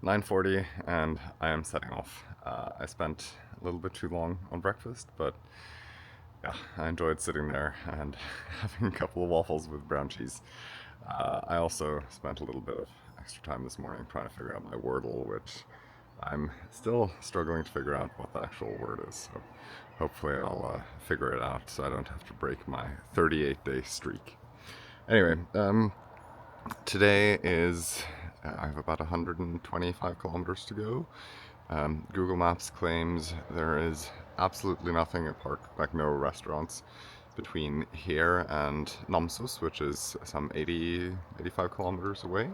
9:40 and I am setting off. I spent a little bit too long on breakfast, but yeah, I enjoyed sitting there and having a couple of waffles with brown cheese. I also spent a little bit of extra time this morning trying to figure out my Wordle, which I'm still struggling to figure out what the actual word is. So hopefully I'll figure it out so I don't have to break my 38-day streak. Anyway, today is, I have about 125 kilometers to go. Google Maps claims there is absolutely nothing apart, like no restaurants, between here and Namsos, which is some 85 kilometers away.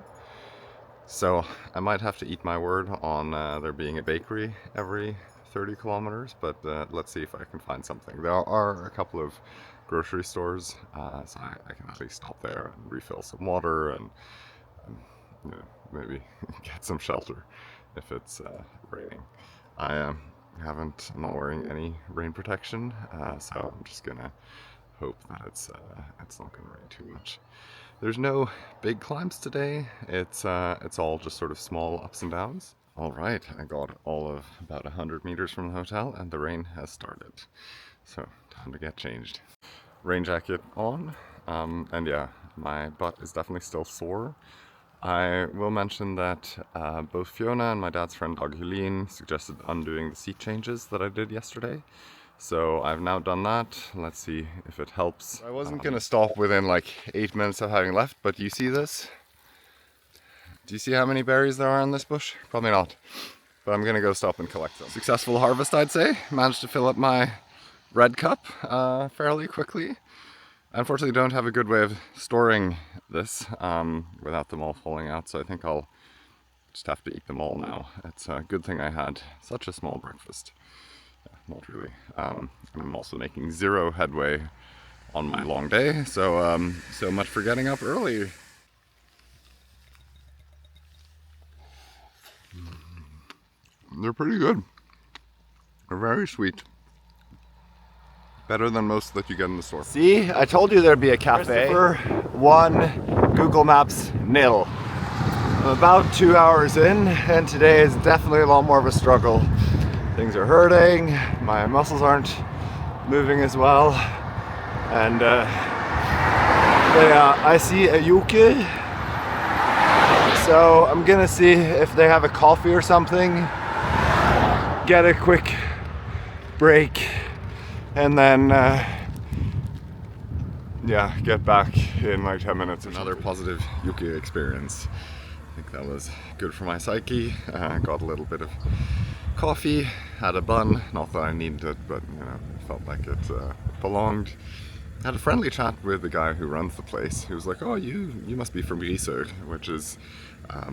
So I might have to eat my word on there being a bakery every 30 kilometers, but let's see if I can find something. There are a couple of grocery stores, so I can at least stop there and refill some water and you know, maybe get some shelter if it's raining. I'm not wearing any rain protection, so I'm just gonna hope that it's not gonna rain too much. There's no big climbs today. It's all just sort of small ups and downs. All right, I got all of about 100 meters from the hotel and the rain has started. So time to get changed. Rain jacket on, and yeah, my butt is definitely still sore. I will mention that both Fiona and my dad's friend Dag Helene suggested undoing the seat changes that I did yesterday. So I've now done that. Let's see if it helps. I wasn't gonna stop within like 8 minutes of having left, but you see this? Do you see how many berries there are in this bush? Probably not, but I'm gonna go stop and collect them. Successful harvest, I'd say. Managed to fill up my red cup fairly quickly. I unfortunately don't have a good way of storing this without them all falling out, so I think I'll just have to eat them all now. It's a good thing I had such a small breakfast. Not really. I'm also making zero headway on my long day, so so much for getting up early. They're pretty good. They're very sweet. Better than most that you get in the store. See, I told you there'd be a cafe. 1, Google Maps 0. I'm about 2 hours in, and today is definitely a lot more of a struggle. Things are hurting, my muscles aren't moving as well, and I see a yuki, so I'm gonna see if they have a coffee or something, get a quick break, and then yeah, get back in like 10 minutes. Another positive yuki experience. I think that was good for my psyche. Got a little bit of coffee, had a bun, not that I needed it, but you know, it felt like it belonged. Had a friendly chat with the guy who runs the place. He was like, oh, you must be from Risør, which is, I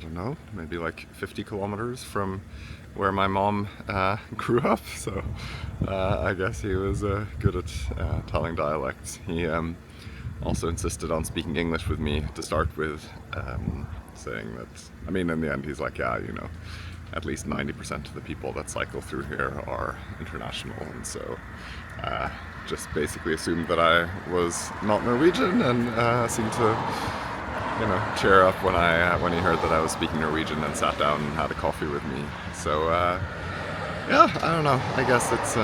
don't know, maybe like 50 kilometers from where my mom grew up. So I guess he was good at telling dialects. He also insisted on speaking English with me to start with, saying that, I mean, in the end, he's like, yeah, you know, at least 90% of the people that cycle through here are international, and so just basically assumed that I was not Norwegian, and seemed to, you know, cheer up when he heard that I was speaking Norwegian, and sat down and had a coffee with me. So yeah, I don't know. I guess it's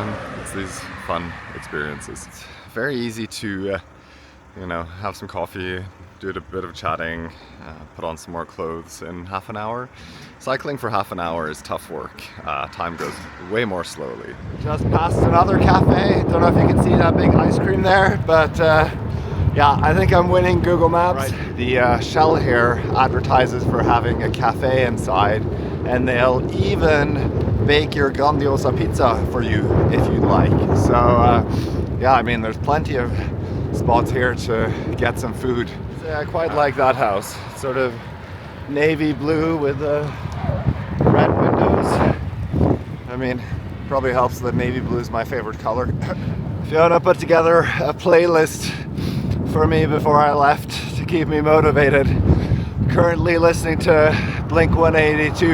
these fun experiences. It's very easy to you know, have some coffee, do a bit of chatting, put on some more clothes in half an hour. Cycling for half an hour is tough work. Time goes way more slowly. Just past another cafe. Don't know if you can see that big ice cream there, but yeah, I think I'm winning Google Maps. Right. The shell here advertises for having a cafe inside, and they'll even bake your grandiosa pizza for you if you'd like. So yeah, I mean, there's plenty of spots here to get some food. Yeah, I quite like that house. It's sort of navy blue with red windows. I mean, probably helps that navy blue is my favorite color. Fiona put together a playlist for me before I left to keep me motivated. Currently listening to Blink 182.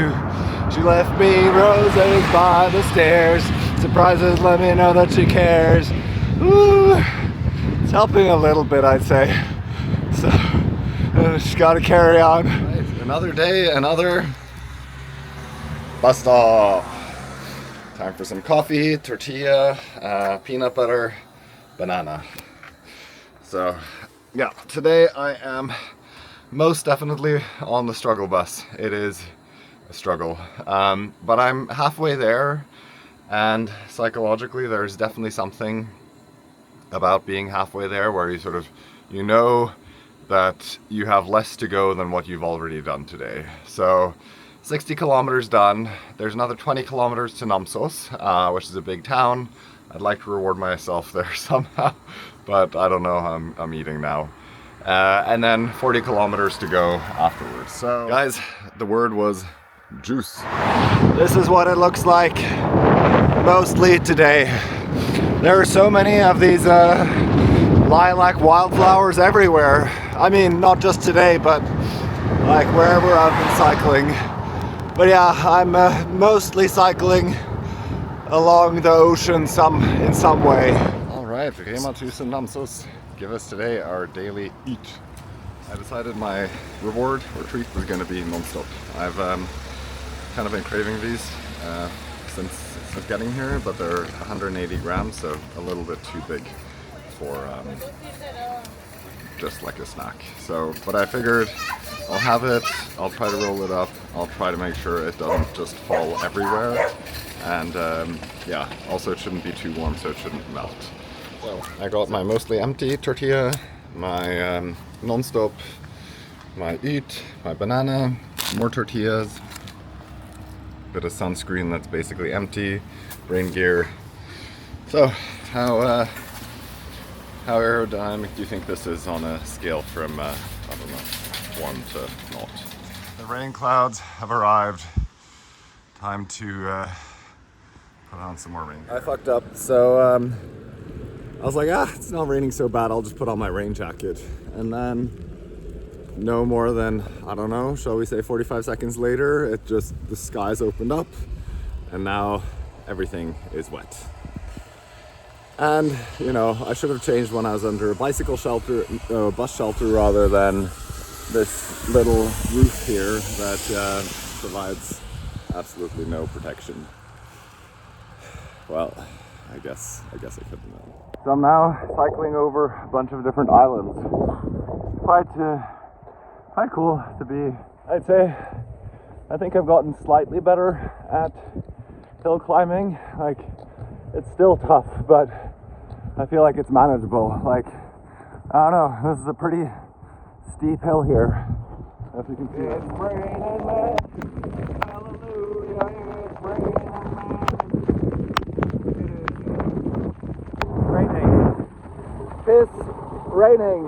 She left me roses by the stairs. Surprises let me know that she cares. Ooh. It's helping a little bit, I'd say. So, just gotta carry on. Right, another day, another Bus stop. Time for some coffee, tortilla, peanut butter, banana. So, yeah, today I am most definitely on the struggle bus. It is a struggle, but I'm halfway there, and psychologically there's definitely something about being halfway there where you sort of, you know that you have less to go than what you've already done today. So 60 kilometers done. There's another 20 kilometers to Namsos, which is a big town. I'd like to reward myself there somehow, but I don't know. I'm eating now. And then 40 kilometers to go afterwards. So guys, the word was juice. This is what it looks like mostly today. There are so many of these lilac wildflowers everywhere. I mean, not just today, but like wherever I've been cycling. But yeah, I'm mostly cycling along the ocean in some way. All right, Rema 1000 Namsos. Give us today our daily eat. I decided my reward or treat was going to be non-stop. I've kind of been craving these since getting here, but they're 180 grams, so a little bit too big for just like a snack. So, but I figured I'll have it, I'll try to roll it up, I'll try to make sure it doesn't just fall everywhere, and yeah, also it shouldn't be too warm so it shouldn't melt. So I got my mostly empty tortilla, my non-stop, my eat, my banana, more tortillas, bit of sunscreen that's basically empty, rain gear. So how aerodynamic do you think this is on a scale from I don't know, 1 to 0? The rain clouds have arrived. Time to put on some more rain gear. I fucked up, so I was like, it's not raining so bad, I'll just put on my rain jacket. And then no more than, I don't know, shall we say 45 seconds later, the skies opened up and now everything is wet. And, you know, I should have changed when I was under a bicycle shelter, bus shelter, rather than this little roof here that provides absolutely no protection. Well, I guess I could have known. So I'm now cycling over a bunch of different islands. Quite cool to be. I'd say I think I've gotten slightly better at hill climbing. Like, it's still tough, but I feel like it's manageable. Like, I don't know, this is a pretty steep hill here, if you can see it. It's raining, man. Hallelujah, it's raining, man. It is raining.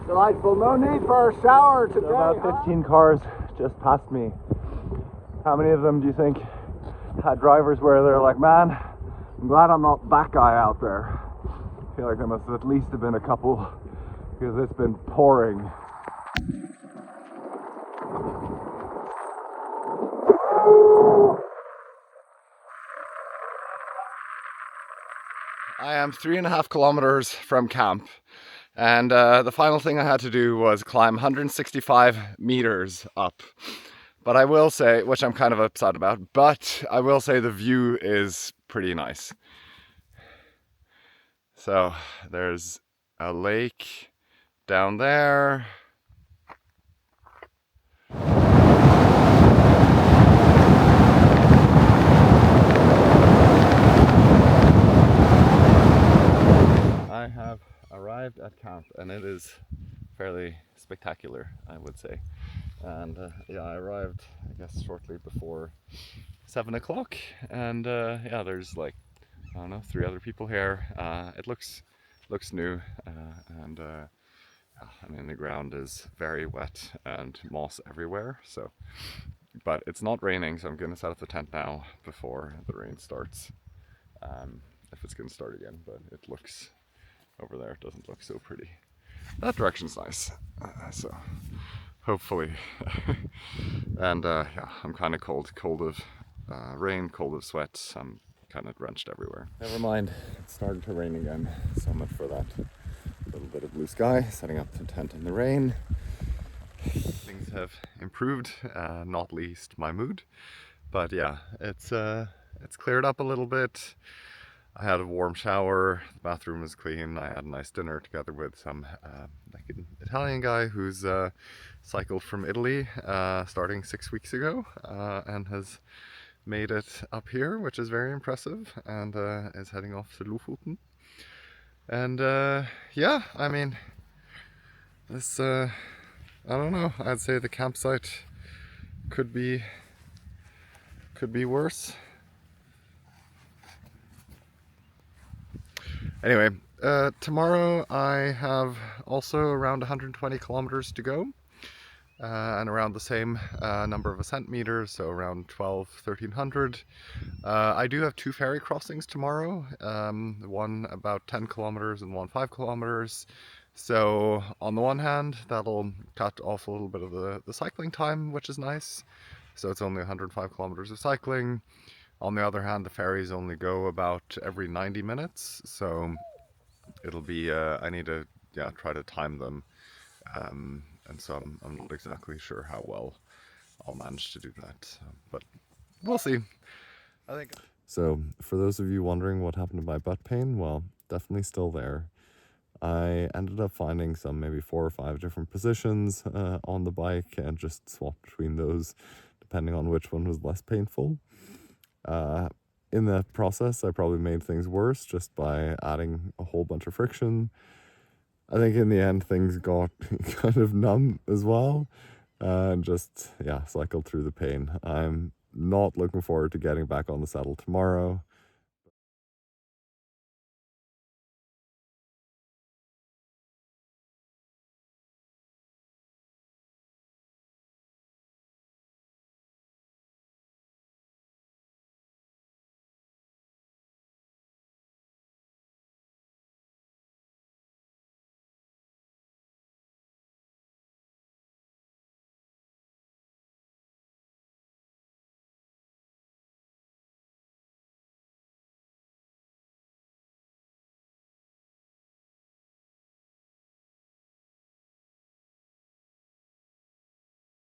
Delightful. No need for a shower today. So about 15 cars just passed me. How many of them do you think had drivers where they're like, man, I'm glad I'm not that guy out there? I feel like there must have at least have been a couple, because it's been pouring. I am 3.5 kilometers from camp, and the final thing I had to do was climb 165 meters up. But I will say, which I'm kind of upset about, but I will say the view is pretty nice. So there's a lake down there. I have arrived at camp and it is fairly spectacular, I would say. And yeah, I arrived, I guess, shortly before 7 o'clock, and yeah, there's like, I don't know, 3 other people here. It looks new, and I mean, the ground is very wet and moss everywhere. So, but it's not raining, so I'm gonna set up the tent now before the rain starts. If it's gonna start again, but it looks over there, it doesn't look so pretty. That direction's nice, so hopefully. And yeah, I'm kind of cold of rain, cold of sweat. I'm kind of drenched everywhere. Never mind, it started to rain again. So much for that. A little bit of blue sky, setting up the tent in the rain. Things have improved, not least my mood. But yeah, it's cleared up a little bit. I had a warm shower, the bathroom was clean, I had a nice dinner together with some like an Italian guy who's cycled from Italy starting 6 weeks ago and has made it up here, which is very impressive, and is heading off to Lofoten. And yeah, I mean, this, I don't know, I'd say the campsite could be worse. Anyway, tomorrow I have also around 120 kilometers to go, and around the same number of ascent meters, so around 1300. I do have 2 ferry crossings tomorrow, one about 10 kilometers and one 5 kilometers. So on the one hand, that'll cut off a little bit of the cycling time, which is nice. So it's only 105 kilometers of cycling. On the other hand, the ferries only go about every 90 minutes, so it'll be, I need to try to time them, and so I'm not exactly sure how well I'll manage to do that, but we'll see. I think. So, for those of you wondering what happened to my butt pain, well, definitely still there. I ended up finding some maybe 4 or 5 different positions on the bike and just swapped between those depending on which one was less painful. In the process, I probably made things worse just by adding a whole bunch of friction. I think in the end, things got kind of numb as well, and just, cycled through the pain. I'm not looking forward to getting back on the saddle tomorrow.